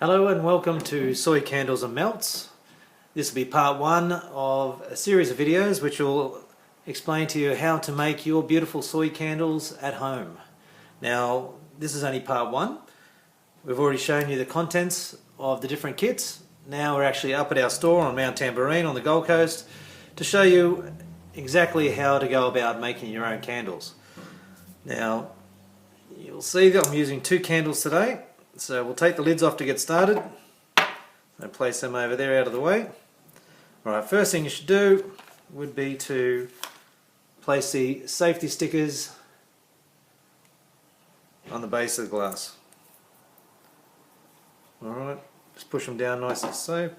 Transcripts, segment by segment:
Hello and welcome to Soy Candles and Melts. This will be part one of a series of videos which will explain to you how to make your beautiful soy candles at home. Now, this is only part one. We've already shown you the contents of the different kits. Now we're actually up at our store on Mount Tamborine on the Gold Coast to show you exactly how to go about making your own candles. Now, you'll see that I'm using two candles today. So we'll take the lids off to get started and place them over there out of the way. Alright, first thing you should do would be to place the safety stickers on the base of the glass. Alright, just push them down nice and safe.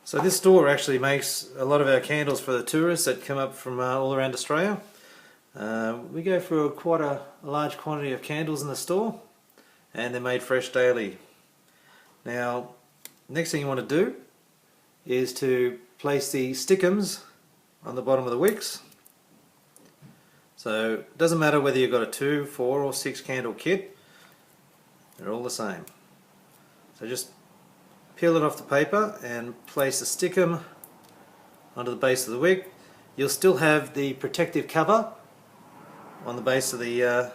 So this store actually makes a lot of our candles for the tourists that come up from all around Australia. We go for quite a large quantity of candles in the store, and they're made fresh daily. Now, next thing you want to do is to place the stickums on the bottom of the wicks. So it doesn't matter whether you've got a 2, 4 or 6 candle kit, they're all the same. So just peel it off the paper and place the stickum onto the base of the wick. You'll still have the protective cover on the base of the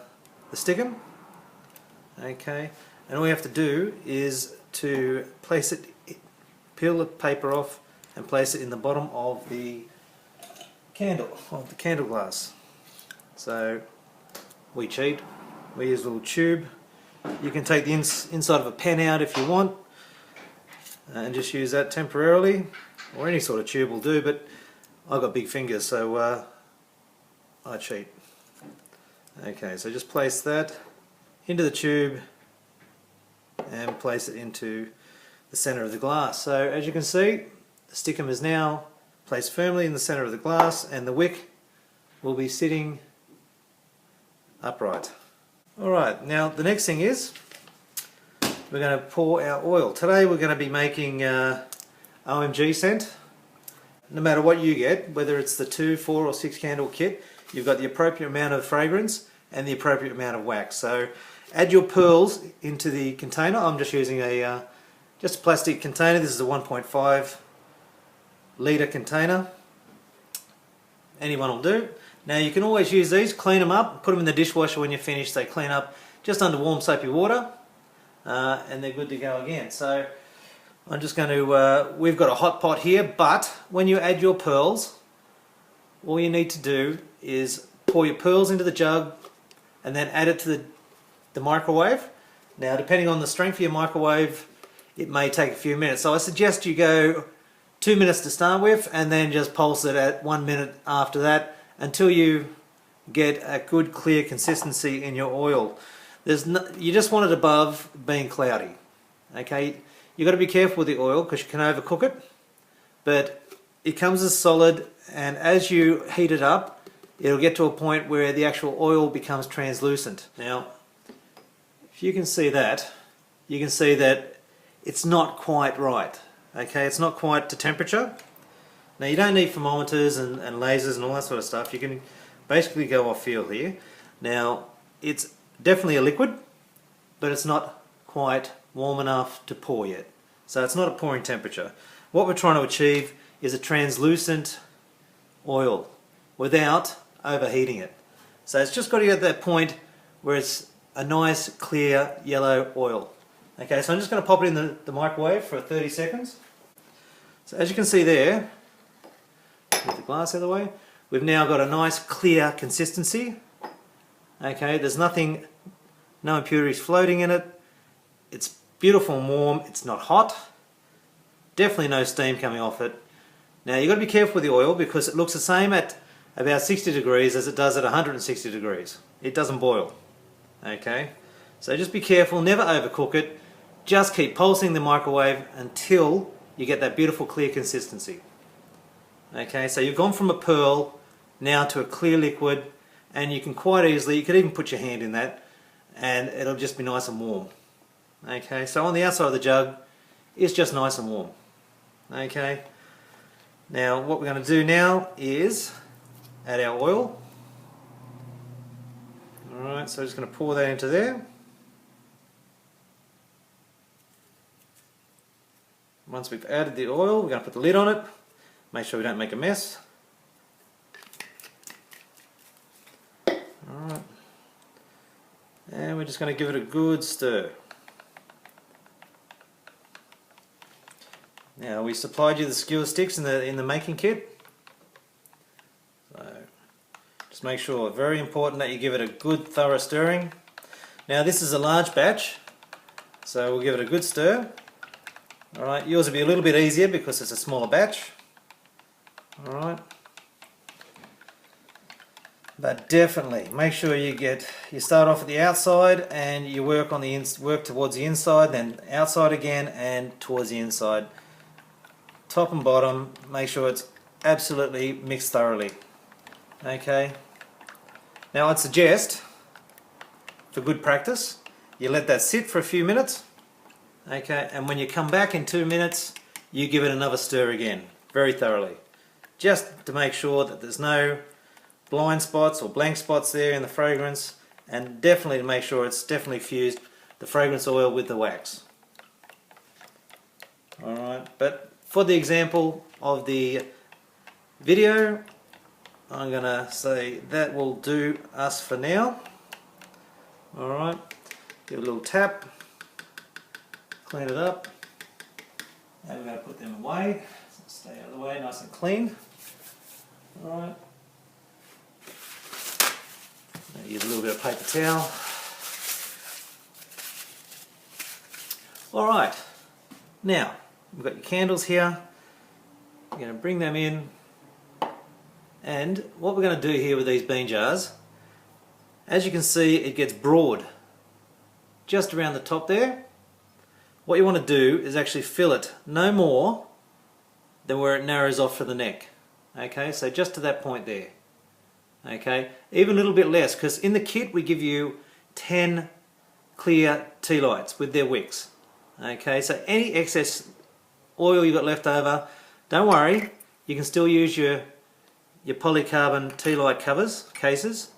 stickum. Okay, and all you have to do is to place it, peel the paper off and place it in the bottom of the candle glass. So we cheat, we use a little tube. You can take the inside of a pen out if you want, and just use that temporarily, or any sort of tube will do, but I've got big fingers, so I cheat. Okay, so just place that into the tube and place it into the center of the glass. So as you can see, the stickum is now placed firmly in the center of the glass and the wick will be sitting upright. Alright, now the next thing is we're going to pour our oil. Today we're going to be making OMG scent. No matter what you get, whether it's the 2, 4 or 6 candle kit, you've got the appropriate amount of fragrance and the appropriate amount of wax. So add your pearls into the container. I'm just using just a plastic container. This is a 1.5 litre container. Anyone will do. Now you can always use these, clean them up, put them in the dishwasher when you're finished. They clean up just under warm soapy water. And they're good to go again. So I'm just going to, we've got a hot pot here, but when you add your pearls, all you need to do is pour your pearls into the jug and then add it to the microwave. Now depending on the strength of your microwave, it may take a few minutes. So I suggest you go 2 minutes to start with and then just pulse it at 1 minute after that until you get a good clear consistency in your oil. You just want it above being cloudy. Okay, you've got to be careful with the oil because you can overcook it, but it comes as solid, and as you heat it up it'll get to a point where the actual oil becomes translucent. Now if you can see that, you can see that it's not quite right. Okay, it's not quite to temperature. Now you don't need thermometers and lasers and all that sort of stuff. You can basically go off feel here. Now it's definitely a liquid, but it's not quite warm enough to pour yet. So it's not a pouring temperature. What we're trying to achieve is a translucent oil without overheating it. So it's just got to get to that point where it's a nice clear yellow oil. Okay, so I'm just going to pop it in the microwave for 30 seconds. So as you can see there, with the glass out of the way, we've now got a nice clear consistency. Okay, there's nothing, no impurities floating in it. It's beautiful and warm. It's not hot. Definitely no steam coming off it. Now you've got to be careful with the oil because it looks the same at about 60 degrees as it does at 160 degrees. It doesn't boil. Okay, so just be careful. Never overcook it. Just keep pulsing the microwave until you get that beautiful clear consistency. Okay, so you've gone from a pearl now to a clear liquid. And you can quite easily, you could even put your hand in that and it'll just be nice and warm. Okay, so on the outside of the jug, it's just nice and warm. Okay, now what we're going to do now is add our oil. Alright, so I'm just going to pour that into there. Once we've added the oil, we're going to put the lid on it. Make sure we don't make a mess. Alright. And we're just going to give it a good stir. Now, we supplied you the skewer sticks in the making kit. So just make sure, very important that you give it a good thorough stirring. Now this is a large batch, so we'll give it a good stir. Alright, yours will be a little bit easier because it's a smaller batch. Alright. But definitely make sure you start off at the outside and you work towards the inside, then outside again and towards the inside. Top and bottom, make sure it's absolutely mixed thoroughly. Okay. Now I'd suggest, for good practice, you let that sit for a few minutes. Okay, and when you come back in 2 minutes, you give it another stir again, very thoroughly. Just to make sure that there's no blind spots or blank spots there in the fragrance, and definitely to make sure it's definitely fused the fragrance oil with the wax. Alright, but for the example of the video, I'm going to say that will do us for now. Alright, give it a little tap, clean it up, and we're going to put them away, so stay out of the way nice and clean. Alright, use a little bit of paper towel. Alright, now we've got your candles here. You're going to bring them in, and what we're going to do here with these bean jars, as you can see, it gets broad just around the top there. What you want to do is actually fill it no more than where it narrows off for the neck. Okay, so just to that point there. Okay, even a little bit less, because in the kit we give you 10 clear tea lights with their wicks. Okay, so any excess oil you've got left over, don't worry, you can still use your polycarbon tea light cases,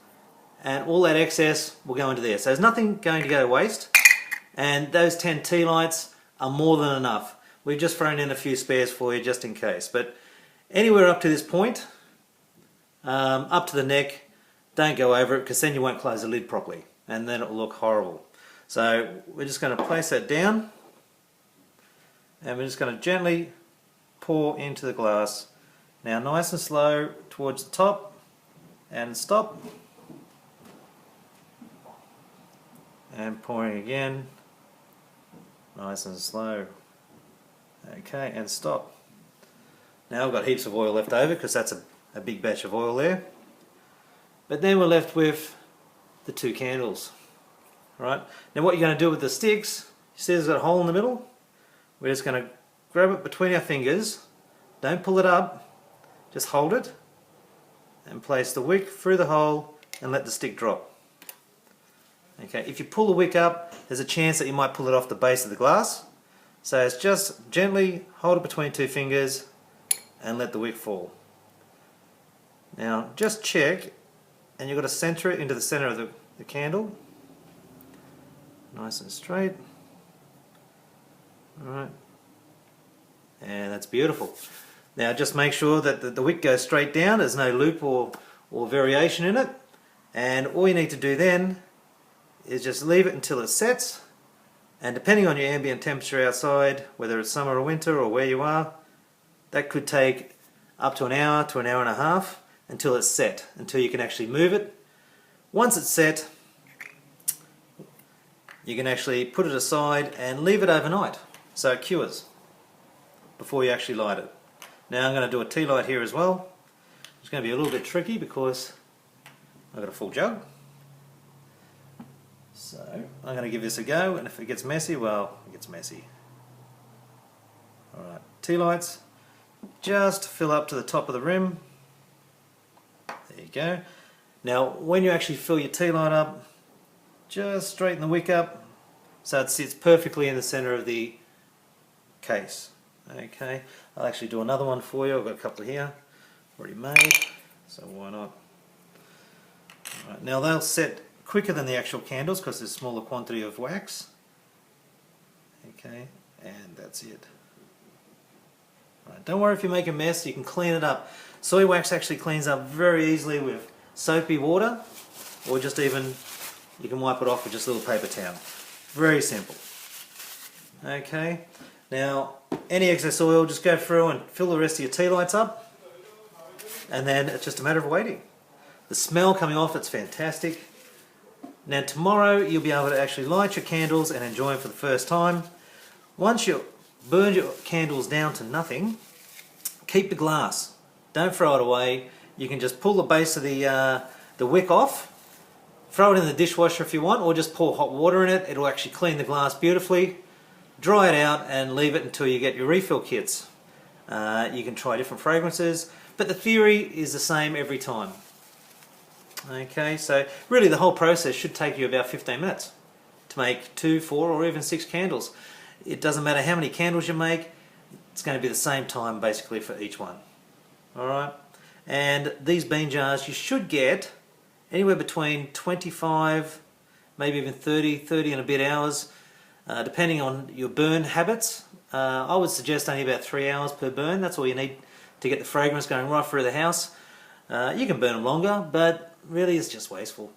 and all that excess will go into there. So there's nothing going to go to waste, and those 10 tea lights are more than enough. We've just thrown in a few spares for you just in case, but anywhere up to this point, up to the neck, don't go over it, because then you won't close the lid properly and then it will look horrible. So we're just going to place that down, and we're just going to gently pour into the glass. Now nice and slow towards the top, and stop, and pouring again, nice and slow. Okay, and stop. Now I've got heaps of oil left over because that's a big batch of oil there. But then we're left with the two candles. Right? Now what you're going to do with the sticks, you see there's got a hole in the middle? We're just going to grab it between our fingers, don't pull it up, just hold it and place the wick through the hole and let the stick drop. Okay, if you pull the wick up, there's a chance that you might pull it off the base of the glass. So it's just gently hold it between two fingers and let the wick fall. Now just check, and you've got to center it into the center of the candle. Nice and straight. Alright. And that's beautiful. Now just make sure that the wick goes straight down, there's no loop or variation in it. And all you need to do then is just leave it until it sets. And depending on your ambient temperature outside, whether it's summer or winter or where you are, that could take up to an hour and a half until it's set, until you can actually move it. Once it's set, you can actually put it aside and leave it overnight so it cures before you actually light it. Now I'm going to do a tea light here as well. It's going to be a little bit tricky because I've got a full jug. So I'm going to give this a go, and if it gets messy, well, it gets messy. Alright, tea lights, just fill up to the top of the rim. There you go. Now when you actually fill your tea light up, just straighten the wick up so it sits perfectly in the center of the case. Okay, I'll actually do another one for you. I've got a couple here already made, so why not? Alright, now they'll set quicker than the actual candles because there's a smaller quantity of wax. Okay, and that's it. Right, don't worry if you make a mess, you can clean it up. Soy wax actually cleans up very easily with soapy water, or just even, you can wipe it off with just a little paper towel. Very simple. Okay, now any excess oil, just go through and fill the rest of your tea lights up, and then it's just a matter of waiting. The smell coming off, it's fantastic. Now tomorrow you'll be able to actually light your candles and enjoy them for the first time. Once you burn your candles down to nothing, keep the glass. Don't throw it away. You can just pull the base of the wick off, throw it in the dishwasher if you want, or just pour hot water in it. It'll actually clean the glass beautifully. Dry it out and leave it until you get your refill kits. You can try different fragrances, but the theory is the same every time. Okay, so really the whole process should take you about 15 minutes to make 2, 4 or even 6 candles. It doesn't matter how many candles you make, it's going to be the same time basically for each one. Alright, and these bean jars you should get anywhere between 25, maybe even 30 and a bit hours, depending on your burn habits. I would suggest only about 3 hours per burn. That's all you need to get the fragrance going right through the house. You can burn them longer, but really it's just wasteful.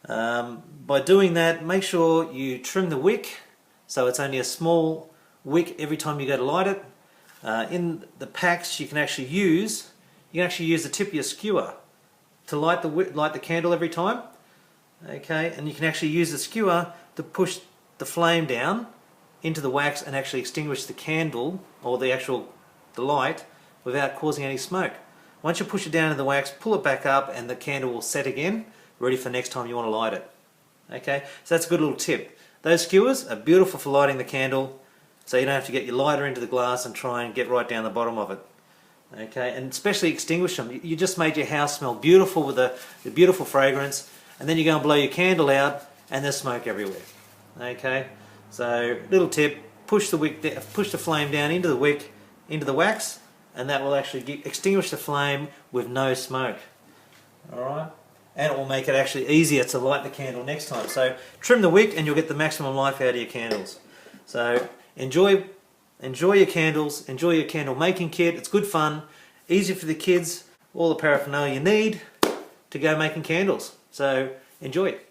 By doing that, make sure you trim the wick so it's only a small wick every time you go to light it. In the packs you can actually use the tip of your skewer to light the candle every time. Okay, and you can actually use the skewer to push the flame down into the wax and actually extinguish the candle or the light without causing any smoke. Once you push it down in the wax, pull it back up and the candle will set again, ready for next time you want to light it. Okay, so that's a good little tip. Those skewers are beautiful for lighting the candle, so you don't have to get your lighter into the glass and try and get right down the bottom of it. Okay, and especially extinguish them. You just made your house smell beautiful with the beautiful fragrance, and then you go and blow your candle out and there's smoke everywhere. Okay, so little tip, push the flame down into the wick, into the wax, and that will actually extinguish the flame with no smoke. Alright, and it will make it actually easier to light the candle next time. So trim the wick and you'll get the maximum life out of your candles. So enjoy your candles, enjoy your candle making kit. It's good fun, easy for the kids, all the paraphernalia you need to go making candles. So enjoy it.